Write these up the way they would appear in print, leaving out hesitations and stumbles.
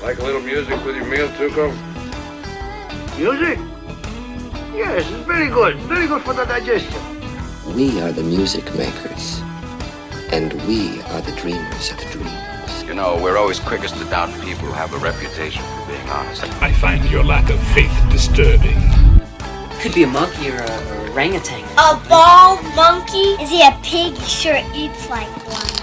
Like a little music with your meal, Tuco? Music? Yes, it's very good. Very good for the digestion. We are the music makers, and we are the dreamers of dreams. You know, we're always quickest to doubt people who have a reputation for being honest. I find your lack of faith disturbing. Could be a monkey or a orangutan. A bald monkey? Is he a pig? He sure eats like one.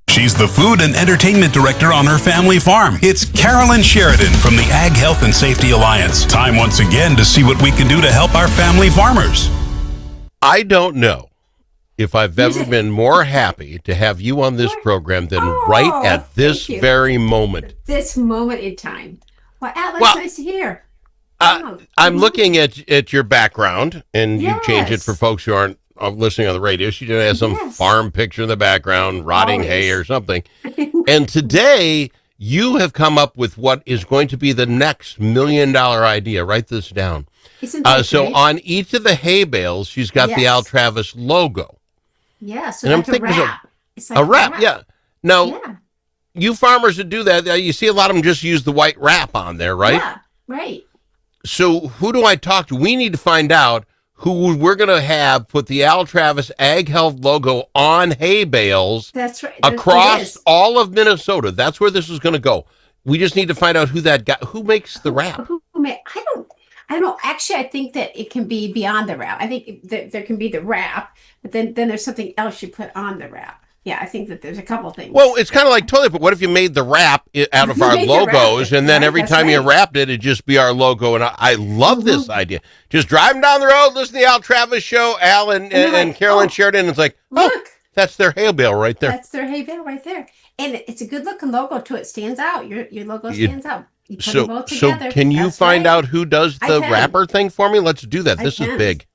She's the food and entertainment director on her family farm. It's Carolyn Sheridan from the Ag Health and Safety Alliance. Time once again to see what we can do to help our family farmers. I don't know if I've ever been more happy to have you on this program than right at this very moment. This moment in time. Well, Al, that's nice to hear. I'm looking at your background, and you change it for folks who aren't listening on the radio. She just has some farm picture in the background, rotting hay or something. And today, you have come up with what is going to be the next $1 million idea. Write this down. So on each of the hay bales, she's got the Al Travis logo. Yeah, so like a wrap. It's like a wrap, yeah. Now, you farmers that do that, you see a lot of them just use the white wrap on there, right? Yeah, right. So who do I talk to? We need to find out who we're going to have put the Al Travis Ag Health logo on hay bales. That's right. Across all of Minnesota. That's where this is going to go. We just need to find out who that guy, who makes the wrap. I don't know. Actually, I think that it can be beyond the wrap. I think that there can be the wrap, but then there's something else you put on the wrap. Yeah, I think that there's a couple things. Well, it's kind of like toilet, but what if you made the wrap out of our logos, and then every time you wrapped it, it'd just be our logo? And I love this idea. Just driving down the road, listen to the Al Travis show, Al and Carolyn Sheridan, and it's like, look, that's their hay bale right there. That's their hay bale right there. And it's a good-looking logo, too. It stands out. Your logo stands out. You put them both together. So can you find out who does the wrapper thing for me? Let's do that. This is big.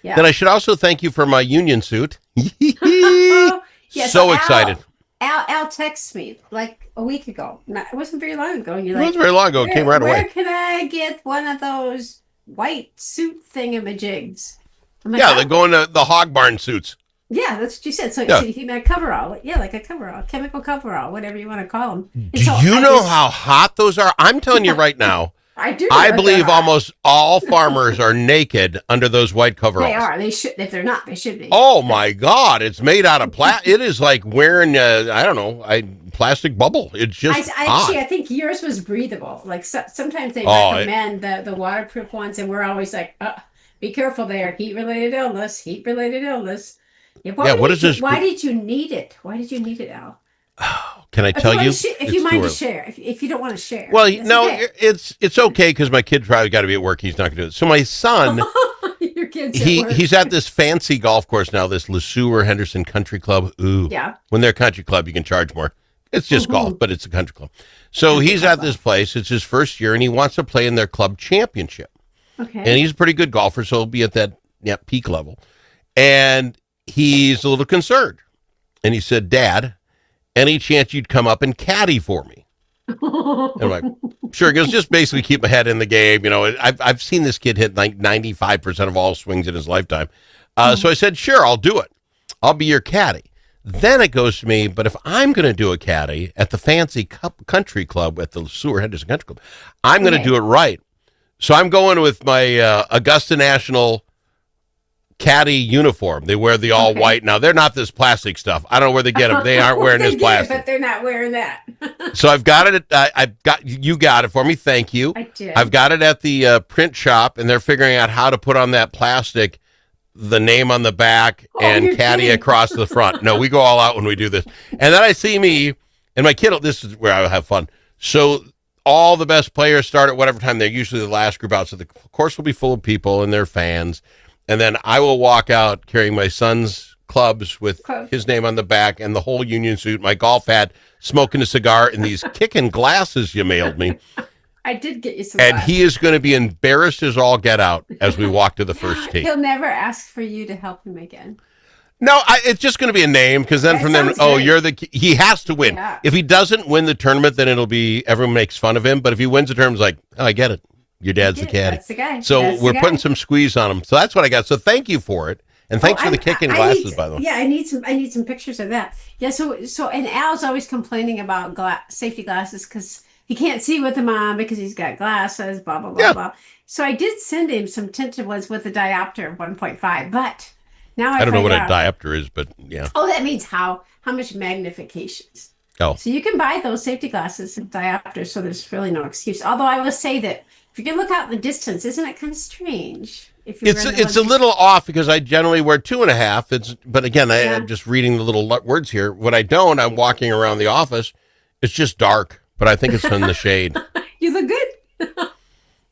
Yeah. Then I should also thank you for my union suit. So excited. Al texted me like a week ago. It wasn't very long ago. And you're like, it wasn't very long ago. It came right away. Where can I get one of those white suit thingamajigs? They're going to the hog barn suits. Yeah, that's what you said. So he made a coverall. Yeah, like a coverall, chemical coverall, whatever you want to call them. Do you know how hot those are? I'm telling you right now. I do. I believe almost all farmers are naked under those white coveralls. They are. They should. If they're not, they should be. Oh my God! It's made out of plastic. It is like wearing I don't know, a plastic bubble. It's just hot. I think yours was breathable. Like sometimes they recommend the waterproof ones, and we're always like, be careful there. Heat-related illness. Heat-related illness. Yeah, what is this? Why did you need it? Why did you need it, Al? Can I tell you? If you mind to share, if you don't want to share. Well, no, okay. It's okay because my kid probably got to be at work. He's not going to do it. So my son, your kid's he's at this fancy golf course now, this LeSueur Henderson Country Club. Ooh, yeah. When they're a country club, you can charge more. It's just golf, but it's a country club. So he's at this place. It's his first year, and he wants to play in their club championship. Okay. And he's a pretty good golfer, so he'll be at that peak level. And he's a little concerned. And he said, Dad, any chance you'd come up and caddy for me? And I'm like, sure. He goes, just basically keep my head in the game. You know, I've seen this kid hit like 95% of all swings in his lifetime. So I said, sure, I'll do it. I'll be your caddy. Then it goes to me, but if I'm going to do a caddy at the fancy country club at the LeSueur Henderson Country Club, I'm going to do it right. So I'm going with my Augusta National caddy uniform. They wear the all white. Now they're not this plastic stuff. I don't know where they get them. They aren't wearing this plastic. But they're not wearing that. So I've got it. You got it for me. Thank you. I did. I've got it at the print shop, and they're figuring out how to put on that plastic, the name on the back and caddy across the front. No, we go all out when we do this. And then I see me and my kid. This is where I have fun. So all the best players start at whatever time. They're usually the last group out. So the course will be full of people and their fans. And then I will walk out carrying my son's clubs with his name on the back and the whole union suit, my golf hat, smoking a cigar, and these kicking glasses you mailed me. I did get you some. And he is going to be embarrassed as all get out as we walk to the first tee. He'll never ask for you to help him again. No, it's just going to be a name because then from then, he has to win. Yeah. If he doesn't win the tournament, then it'll be everyone makes fun of him. But if he wins the tournament, it's like, oh, I get it. Your dad's the caddy. That's the guy. So we're putting some squeeze on him. So that's what I got. So thank you for it. And thanks for the kicking glasses, by the way. Yeah, I need some pictures of that. Yeah, so and Al's always complaining about safety glasses because he can't see with them on because he's got glasses, blah blah blah blah. So I did send him some tinted ones with a diopter of 1.5, but now I don't know what a diopter is, but yeah. Oh, that means how much magnification. Oh. So you can buy those safety glasses and diopters, so there's really no excuse. Although I will say that if you can look out in the distance, isn't it kind of strange? It's a little off because I generally wear 2.5. But again, I'm just reading the little words here. When I don't, I'm walking around the office. It's just dark, but I think it's in the shade. You look good.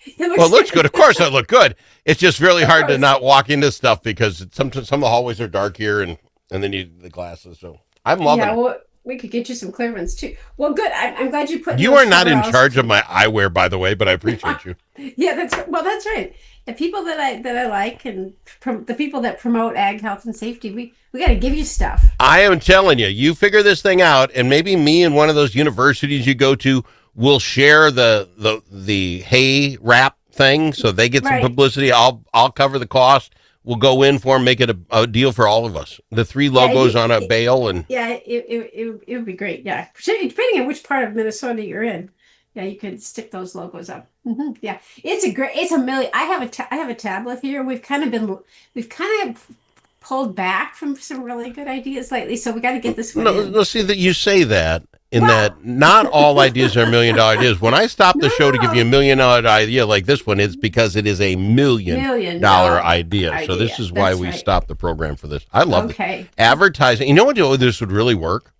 It looks good. Of course, I look good. It's just really hard to not walk into stuff because some of the hallways are dark here, and then you the glasses. So I'm loving it. Well, we could get you some clear ones too. Well, good. I'm glad you put. You are not in charge of my eyewear, by the way, but I appreciate you. Yeah, that's right. The people that I like and the people that promote ag health and safety, we got to give you stuff. I am telling you, you figure this thing out, and maybe me and one of those universities you go to will share the hay wrap thing, so they get some publicity. I'll cover the cost. We'll go in for them, make it a deal for all of us. The 3 logos on a bale, and it would be great. Yeah, depending on which part of Minnesota you're in. Yeah, you could stick those logos up. Mm-hmm. Yeah, it's a million. I have a tablet here. We've kind of pulled back from some really good ideas lately, so we got to get this one. No, see that you say that that not all ideas are $1 million ideas. When I stop the show to give you $1 million idea like this one, it's because it is a $1 million idea. So this is why we stopped the program for this. I love it. Advertising. You know what? This would really work.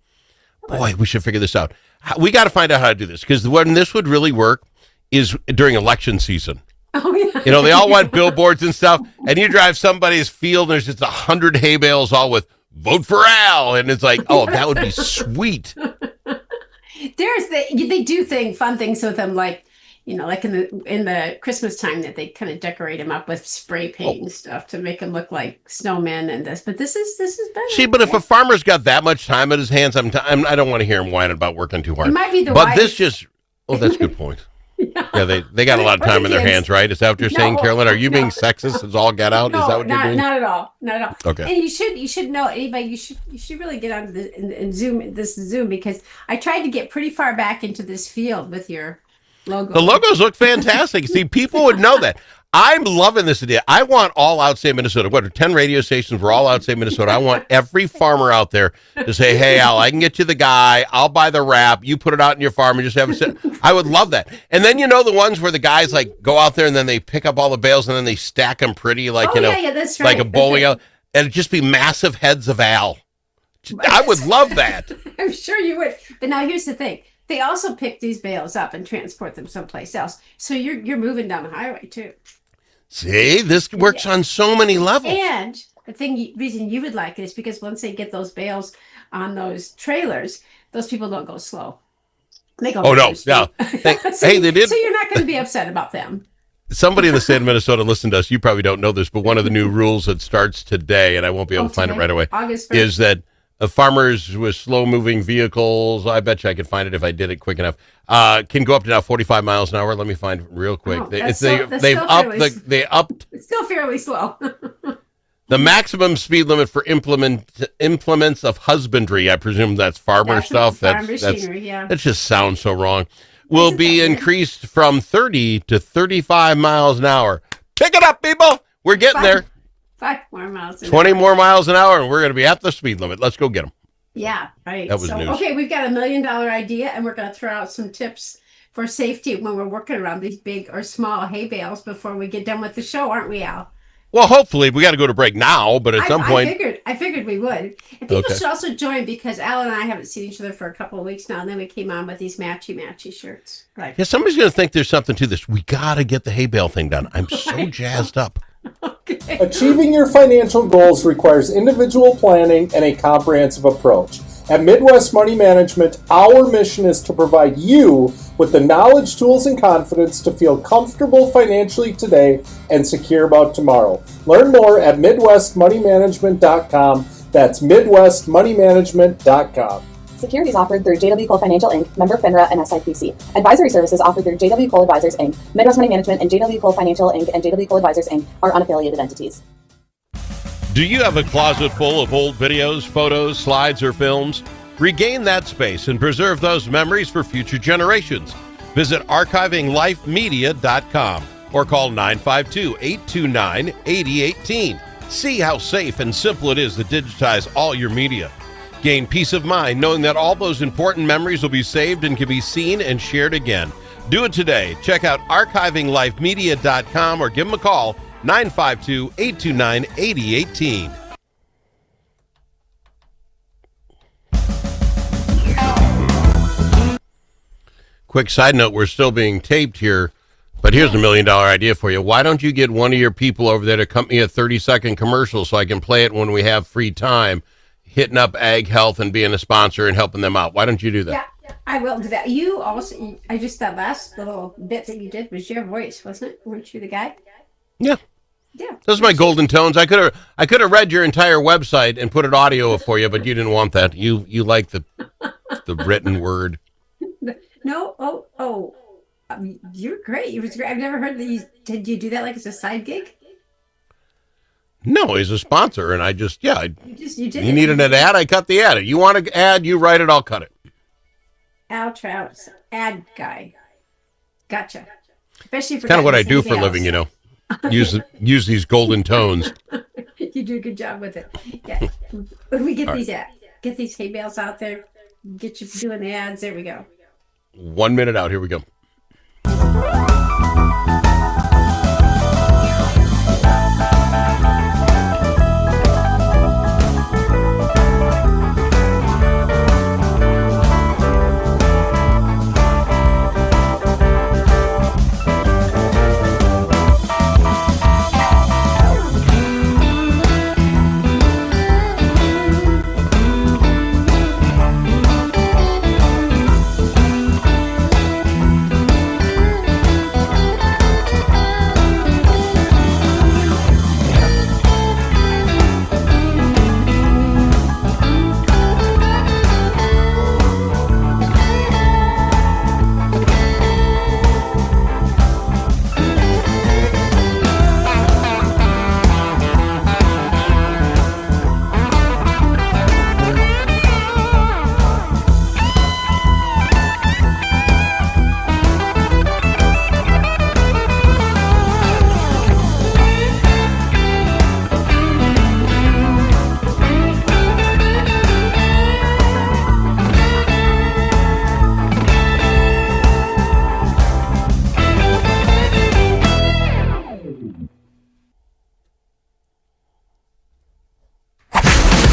Boy, we should figure this out. We got to find out how to do this, because when this would really work is during election season. Oh, yeah. You know, they all want billboards and stuff, and you drive somebody's field, and there's just 100 hay bales all with "Vote for Al," and it's like, oh, that would be sweet. They do fun things with them, like, you know, like in the Christmas time, that they kind of decorate them up with spray paint and stuff to make them look like snowmen and this. But this is better. See, but if a farmer's got that much time at his hands, I don't want to hear him whining about working too hard. It might be the but wife. This just that's a good point. Yeah, they got a lot of time in their hands, right? Is that what you're saying, Carolyn? Are you being sexist? It's all get out? Is that what you're doing? Not at all. Not at all. Okay. And you should know, anybody, you should really get onto and Zoom, because I tried to get pretty far back into this field with your logo. The logos look fantastic. See, people would know that. I'm loving this idea. I want all outstate Minnesota. What are 10 radio stations? We're all outstate Minnesota. I want every farmer out there to say, "Hey, Al, I can get you the guy. I'll buy the wrap. You put it out in your farm and just have it sit." I would love that. And then, you know, the ones where the guys like go out there and then they pick up all the bales and then they stack them pretty, like, that's right. like a bowling alley. And it'd just be massive heads of Al. I would love that. I'm sure you would. But now here's the thing. They also pick these bales up and transport them someplace else. So you're moving down the highway too. See, this works on so many levels. And the reason you would like it is because once they get those bales on those trailers, those people don't go slow. They go. Oh, no. They did. So you're not going to be upset about them. Somebody in the state of Minnesota listened to us. You probably don't know this, but one of the new rules that starts today, and I won't be able to find it right away, August 1st. is that farmers with slow-moving vehicles, I bet you I could find it if I did it quick enough, can go up to now 45 miles an hour. Let me find it real quick. It's still fairly slow. The maximum speed limit for implements of husbandry, I presume that's farmer stuff. Farm machinery, yeah. That just sounds so wrong. Will be increased from 30 to 35 miles an hour. Pick it up, people. We're getting there. 5 more miles an 20 more miles an hour, and we're going to be at the speed limit. Let's go get them. Yeah, right. That was news. Okay, we've got $1 million idea, and we're going to throw out some tips for safety when we're working around these big or small hay bales before we get done with the show, aren't we, Al? Well, hopefully. We got to go to break now, but at some point. I figured we would. And people should also join, because Al and I haven't seen each other for a couple of weeks now, and then we came on with these matchy shirts. Right. Yeah, somebody's going to think there's something to this. We got to get the hay bale thing done. I'm so jazzed up. Okay. Achieving your financial goals requires individual planning and a comprehensive approach. At Midwest Money Management, our mission is to provide you with the knowledge, tools, and confidence to feel comfortable financially today and secure about tomorrow. Learn more at MidwestMoneyManagement.com. That's MidwestMoneyManagement.com. Securities offered through JW Cole Financial Inc., member FINRA and SIPC. Advisory services offered through JW Cole Advisors Inc., Midwest Money Management, and JW Cole Financial Inc. and JW Cole Advisors Inc. are unaffiliated entities. Do you have a closet full of old videos, photos, slides, or films? Regain that space and preserve those memories for future generations. Visit archivinglifemedia.com or call 952-829-8018. See how safe and simple it is to digitize all your media. Gain peace of mind knowing that all those important memories will be saved and can be seen and shared again. Do it today. Check out archivinglifemedia.com or give them a call, 952-829-8018. Quick side note, we're still being taped here, but here's a $1 million idea for you. Why don't you get one of your people over there to cut me a 30-second commercial so I can play it when we have free time, hitting up Ag Health and being a sponsor and helping them out? Why don't you do that? Yeah, I will do that. You also, that last little bit that you did was your voice, wasn't it? Weren't you the guy? Yeah. Yeah. Those are my golden tones. I could have read your entire website and put it audio for you, but you didn't want that. You like the written word. No, you're great. It was great. I've never heard that you did. You do that like as a side gig? No, he's a sponsor, and I just you did. You needed an ad, I cut the ad. You want an ad, you write it, I'll cut it. Al Trout's ad guy. Gotcha. Especially for kind of what I do for a living, you know. Use these golden tones. You do a good job with it. Yeah. When we get All these get these hay bales out there, get you doing the ads. There we go. 1 minute out. Here we go.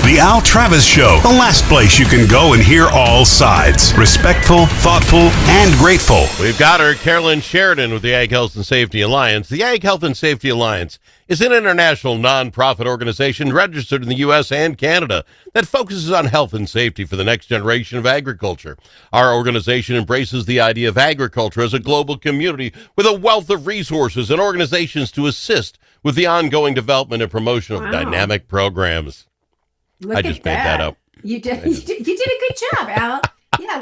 The Al Travis Show, the last place you can go and hear all sides. Respectful, thoughtful, and grateful. We've got her, Carolyn Sheridan with the Ag Health and Safety Alliance. The Ag Health and Safety Alliance is an international nonprofit organization registered in the U.S. and Canada that focuses on health and safety for the next generation of agriculture. Our organization embraces the idea of agriculture as a global community with a wealth of resources and organizations to assist with the ongoing development and promotion of dynamic programs. I just made that up. You did. You did a good job, Al. Yeah,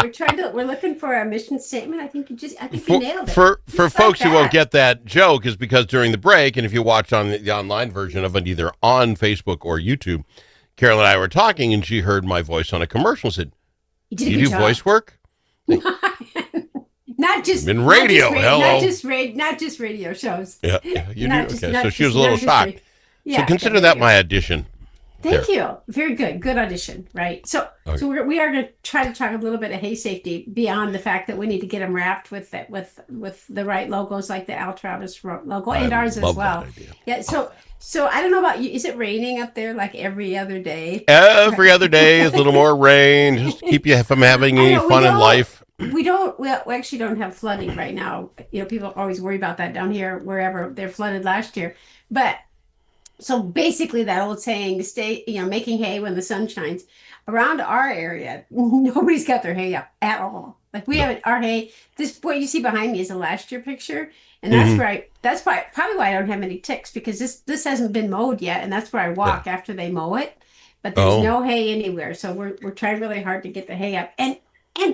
we're looking for a mission statement. I think you nailed it. For folks who won't get that joke is because during the break, and if you watch on the online version of it, either on Facebook or YouTube, Carol and I were talking, and she heard my voice on a commercial and said, "You do voice work?" Not just in radio. Not just radio shows. Yeah, you do. Okay, so she was a little shocked. Yeah, so consider that my audition. Thank you. Very good. Good audition, right? So we are going to try to talk a little bit of hay safety beyond the fact that we need to get them wrapped with the right logos like the Al Travis logo and ours as well. Yeah. So I don't know about you. Is it raining up there like every other day? Every other day is a little more rain. Just keep you from having any fun in life. We actually don't have flooding right now. You know, people always worry about that down here, wherever they're flooded last year. But so basically that old saying, making hay when the sun shines. Around our area, nobody's got their hay up at all. Like we haven't, our hay, what you see behind me is a last year picture. And that's probably why I don't have any ticks, because this hasn't been mowed yet. And that's where I walk after they mow it. But there's no hay anywhere. So we're trying really hard to get the hay up. And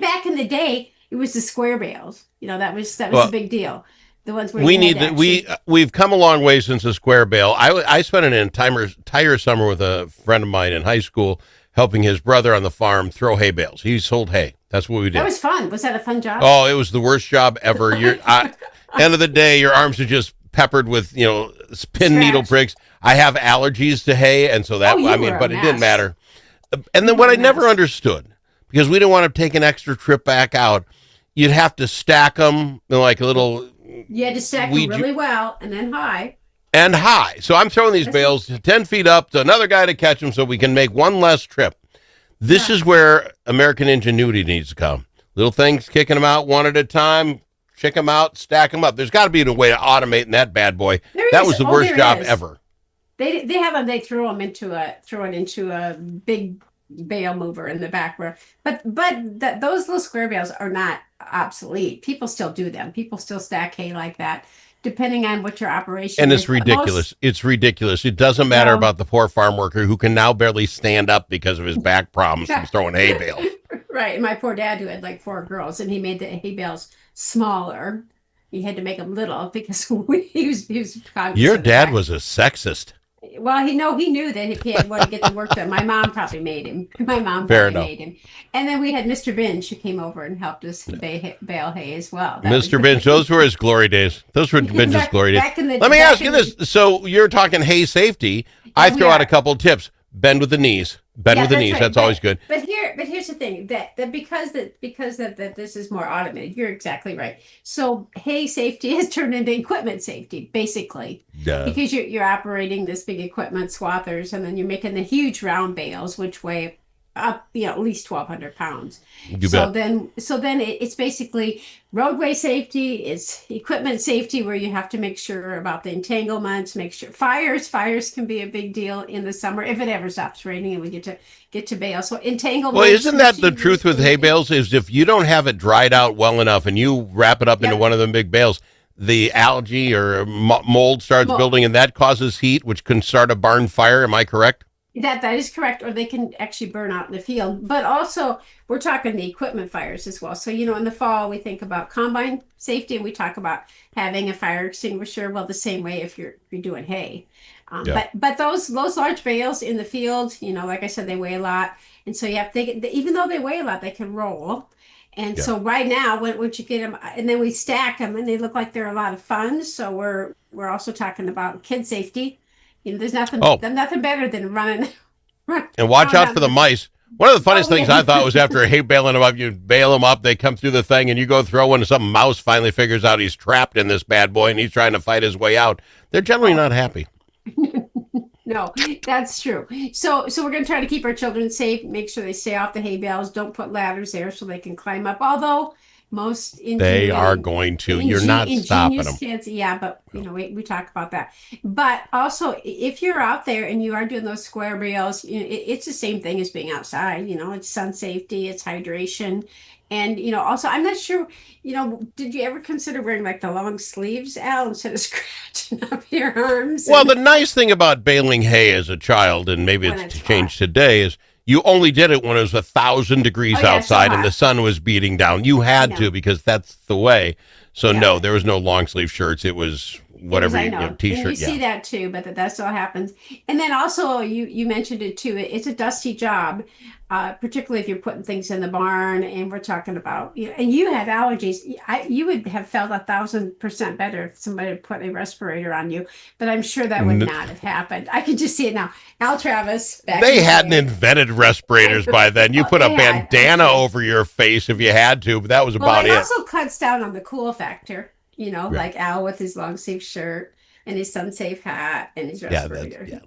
back in the day, it was the square bales. You know, that was a big deal. The ones where we you need had to, to we've come a long way since the square bale. I spent an entire summer with a friend of mine in high school helping his brother on the farm throw hay bales. He sold hay. That's what we did. That was fun. Was that a fun job? Oh, it was the worst job ever. End of the day, your arms are just peppered with, pin needle pricks. I have allergies to hay, and so that, but it didn't matter. And then what I never understood, because we didn't want to take an extra trip back out, you'd have to stack them in like a little. You had to stack them really well and then high. And high. So I'm throwing these bales 10 feet up to another guy to catch them so we can make one less trip. This is where American ingenuity needs to come. Little things, kicking them out one at a time, check them out, stack them up. There's got to be a way to automate that bad boy. That was the worst job ever. They have them. They throw it into a big bale mover in the back where, but those little square bales are not obsolete. People still do them. People still stack hay like that, depending on what your operation and is. it's ridiculous. It's ridiculous. It doesn't matter about the poor farm worker who can now barely stand up because of his back problems from throwing hay bales. Right. And my poor dad, who had like 4 girls, and he made the hay bales smaller. He had to make them little because he was Your dad was a sexist. Well, he knew that if he had wanted to get the work done, my mom probably made him. Made him. And then we had Mr. Binge who came over and helped us bale hay as well. Mr. Binge, those were his glory days. Those were Binge's glory days. Let me ask you this. So you're talking hay safety. I throw out a couple of tips. Bend with the knees. Bend with the knees. Right. That's always good. But here's the thing that because this is more automated. You're exactly right. So hay safety has turned into equipment safety, basically. Yeah. Because you're operating this big equipment, swathers, and then you're making the huge round bales, which weigh up, at least 1,200 pounds. So then it's basically roadway safety, it's equipment safety where you have to make sure about the entanglements, make sure fires can be a big deal in the summer if it ever stops raining and we get to bale. So entanglements. Well, isn't that the truth with hay bales is if you don't have it dried out well enough and you wrap it up into one of them big bales, the algae or mold starts building and that causes heat, which can start a barn fire. Am I correct? That is correct, or they can actually burn out in the field. But also, we're talking the equipment fires as well. So, in the fall, we think about combine safety, and we talk about having a fire extinguisher. Well, the same way if you're doing hay. But those large bales in the field, like I said, they weigh a lot, and so even though they weigh a lot, they can roll. And so right now, once you get them, and then we stack them, and they look like they're a lot of fun. So we're also talking about kid safety. There's nothing better than running. And watch out for the mice. One of the funniest things I thought was after hay baling them up, you bail them up, they come through the thing, and you go throw one, and some mouse finally figures out he's trapped in this bad boy, and he's trying to fight his way out. They're generally not happy. No, that's true. So we're going to try to keep our children safe, make sure they stay off the hay bales, don't put ladders there so they can climb up. Although most they are going to. You're not stopping them. Kids, but we talk about that. But also, if you're out there and you are doing those square bales, it's the same thing as being outside. It's sun safety, it's hydration, and also I'm not sure. Did you ever consider wearing like the long sleeves, Al, instead of scratching up your arms? Well, the nice thing about baling hay as a child, and maybe it's changed today, is you only did it when it was 1,000 degrees outside and the sun was beating down. You had to because that's the way. So no, there was no long sleeve shirts. It was whatever t-shirt. And you see that too, but that still happens. And then also you mentioned it too. It's a dusty job, particularly if you're putting things in the barn. And we're talking about and you have allergies. You would have felt 1,000% better if somebody had put a respirator on you. But I'm sure that would not have happened. I can just see it now. Al Travis. They hadn't invented respirators by then. You put a bandana over your face if you had to, but that was about it. It also cuts down on the cool factor. Like Al with his long sleeve shirt and his sun safe hat and his respirator.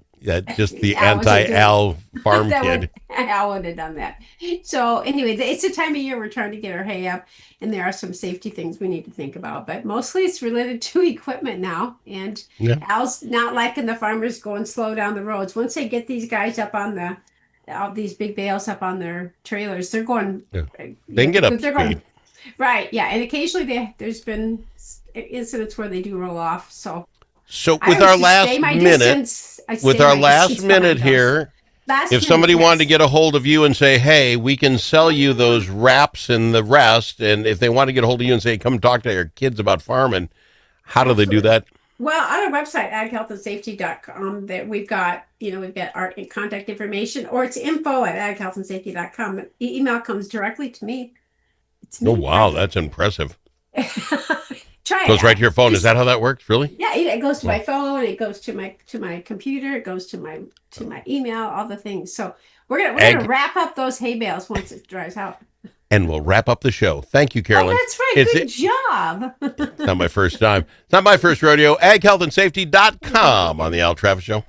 Just the anti-Al farm kid. Al would have done that. So anyway, it's the time of year we're trying to get our hay up, and there are some safety things we need to think about. But mostly it's related to equipment now. And Al's not liking the farmers going slow down the roads. Once they get these guys up on all these big bales up on their trailers, they're going. Yeah. They can get up speed. Going, right, and occasionally there's been incidents where they do roll off. So with our last minute here, if somebody wanted to get a hold of you and say, hey, we can sell you those wraps and the rest, and if they want to get a hold of you and say, come talk to your kids about farming, How do they do that? Well, on our website, aghealthandsafety.com, that we've got our contact information, or it's info@aghealthandsafety.com. Email comes directly to me. It's me. Oh, wow. That's impressive. Try it. Goes right to your phone. Is that how that works? Really? Yeah, it goes to my phone. It goes to my computer. It goes to my email. All the things. So we're gonna wrap up those hay bales once it dries out. And we'll wrap up the show. Thank you, Carolyn. Oh, that's right. Good job. It's not my first time. It's not my first rodeo. AgHealthAndSafety.com on the Al Travis Show.